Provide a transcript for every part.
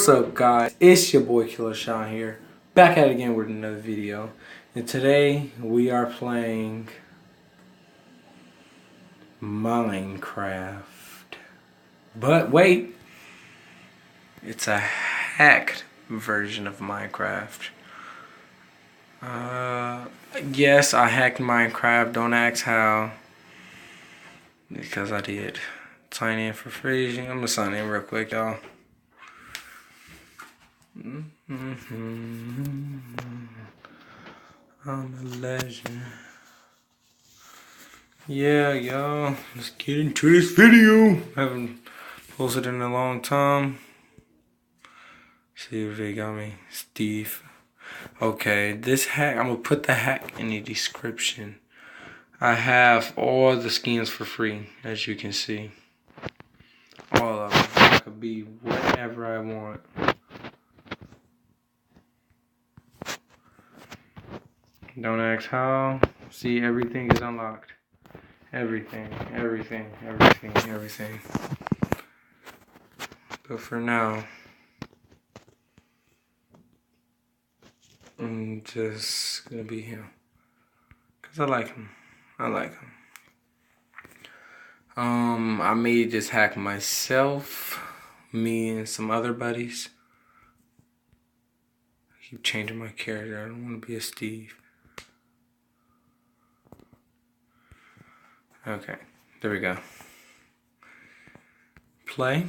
What's up, guys? It's your boy Killer Sean here, back at it again with another video. And today we are playing Minecraft. But wait, it's a hacked version of Minecraft. Yes, I hacked Minecraft. Don't ask how, because I did. Sign in for free. I'm gonna sign in real quick, y'all. I'm a legend. Yeah, y'all. Let's get into this video. I haven't posted in a long time. See if they got me. Steve. Okay, this hack, I'm gonna put the hack in the description. I have all the skins for free, as you can see. All of them. I could be whatever I want. Don't ask how. See, everything is unlocked. Everything. But for now, I'm just gonna be him. Cause I like him. I made this hack myself. Me and some other buddies. I keep changing my character. I don't want to be a Steve. Okay, there we go. Play.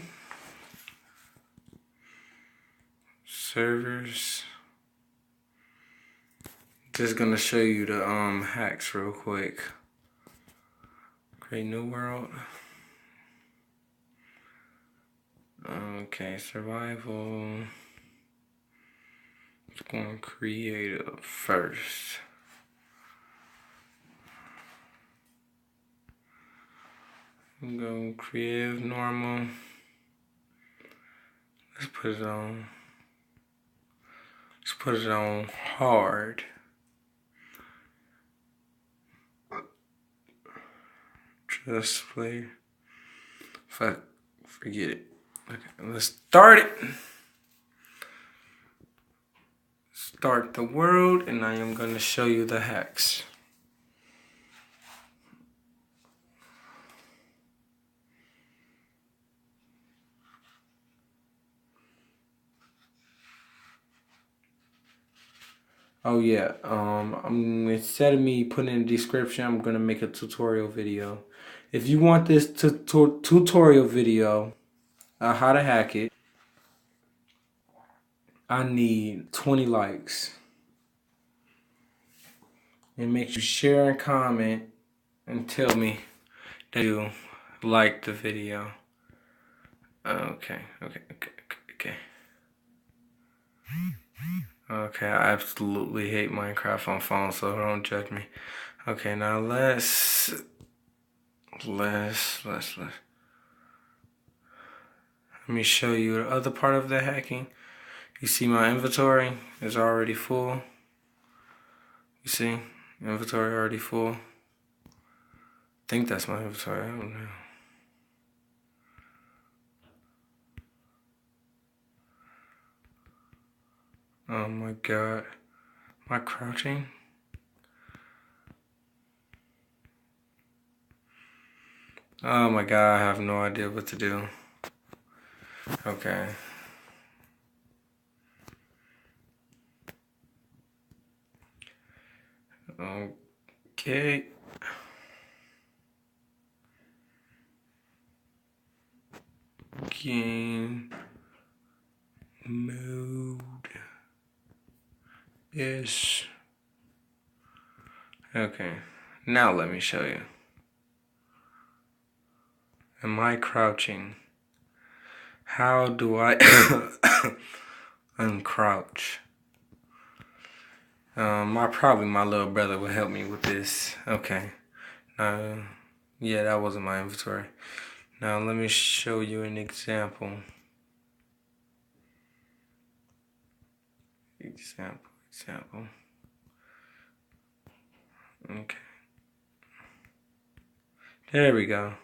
Servers. Just gonna show you the hacks real quick. Create new world. Okay, survival. Let's go on creative first. Go creative, normal. Let's put it on hard. Just play. Fuck, forget it. Okay, let's start it. Start the world, and I am gonna show you the hacks. Oh yeah, instead of me putting in the description, I'm gonna make a tutorial video. If you want this tutorial video, how to hack it, I need 20 likes. And make sure you share and comment and tell me that you like the video. Okay. Okay, I absolutely hate Minecraft on phone, so don't judge me. Okay, now let's let me show you the other part of the hacking. You see my inventory is already full. You see, inventory already full. I think that's my inventory, I don't know. Oh my god. Am I crouching? Oh my god, I have no idea what to do. Okay. Okay. Game mode is okay. Now let me show you. Am I crouching? How do I uncrouch? Probably my little brother will help me with this. Okay. Yeah, that wasn't my inventory. Now let me show you an example. Example. Okay. There we go.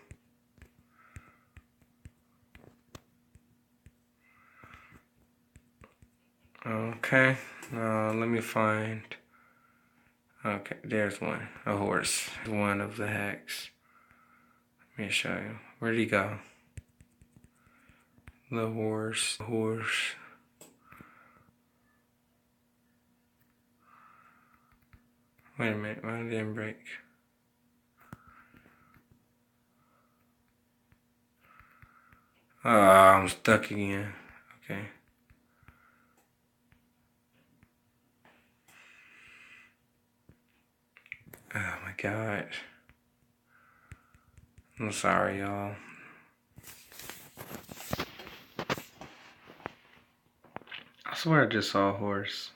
Okay, let me find. Okay, there's one. A horse. One of the hacks. Let me show you. Where'd he go? The horse. Horse. Wait a minute. Why did it break? Oh, I'm stuck again. Okay. Oh my god. I'm sorry, y'all. I swear I just saw a horse.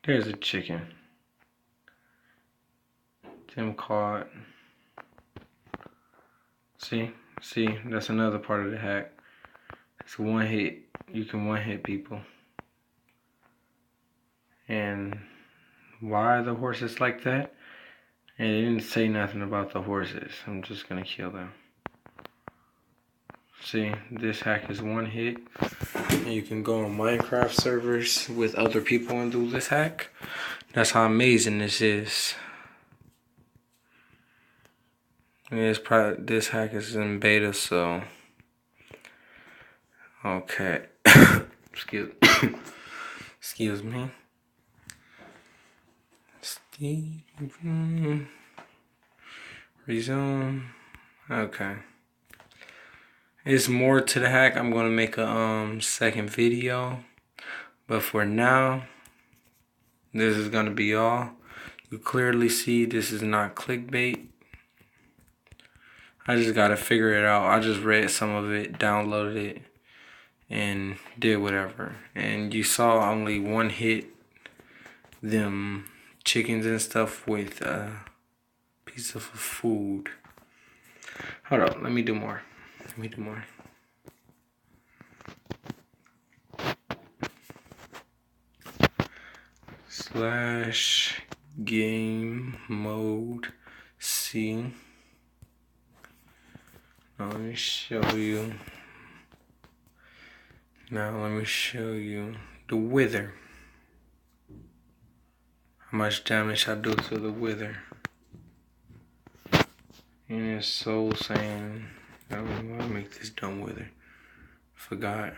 There's a chicken. Tim caught. See? See? That's another part of the hack. It's one hit. You can one hit people. And why are the horses like that? And it didn't say nothing about the horses. I'm just gonna kill them. See, this hack is one hit. And you can go on Minecraft servers with other people and do this hack. That's how amazing this is. This hack is in beta, so okay. Excuse me. Resume. Okay. There's more to the hack. I'm gonna make a second video, but for now, this is gonna be all. You clearly see this is not clickbait. I just gotta figure it out. I just read some of it, downloaded it, and did whatever. And you saw only one hit them chickens and stuff with a piece of food. Hold up, let me do more. Let me do more. Slash game mode C. Now let me show you. Now let me show you the wither. How much damage I do to the wither. And it's Soul Sand. I'm gonna make this dumb wither. Forgot.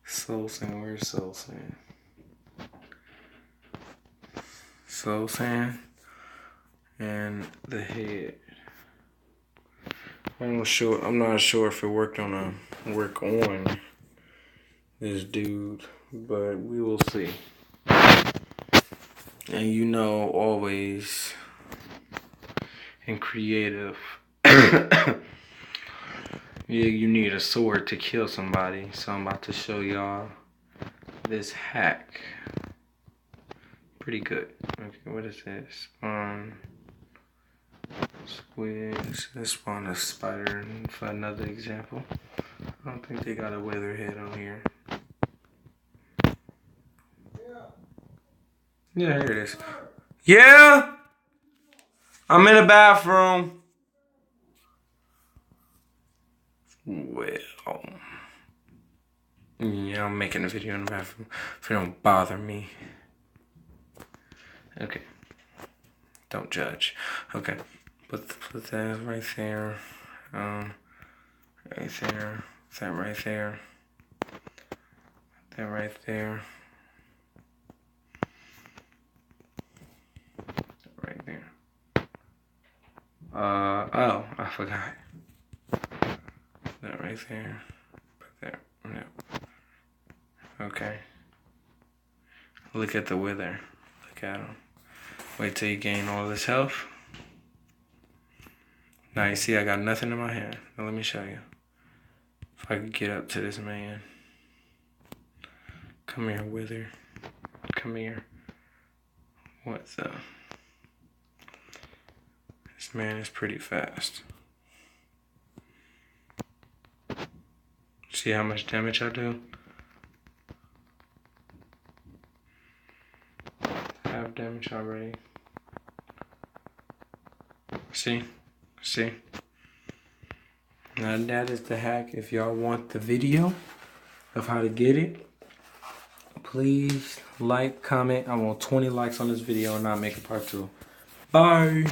Soul Sand, where's Soul Sand? Soul Sand and the head. I'm not sure if it work on this dude, but we will see. And you know, always in creative, yeah, you need a sword to kill somebody. So I'm about to show y'all this hack. Pretty good. Okay, what is this? Squids. Let's spawn a spider for another example. I don't think they got a wither head on here. Yeah, here it is. Yeah! I'm in the bathroom. Well, yeah, I'm making a video in the bathroom. If it don't bother me. Okay. Don't judge. Okay. Put that right there. Right there. That right there. That right there. Right there. Oh, I forgot. That right there. Put that. No. Okay. Look at the wither. Look at him. Wait till you gain all this health. Now you see I got nothing in my hand. Now let me show you. If I could get up to this man. Come here, wither. Come here. What's up? This man is pretty fast. See how much damage I do? I have damage already. See? See? Now that is the hack. If y'all want the video of how to get it. Please like, comment. I want 20 likes on this video and I'll make a part 2. Bye.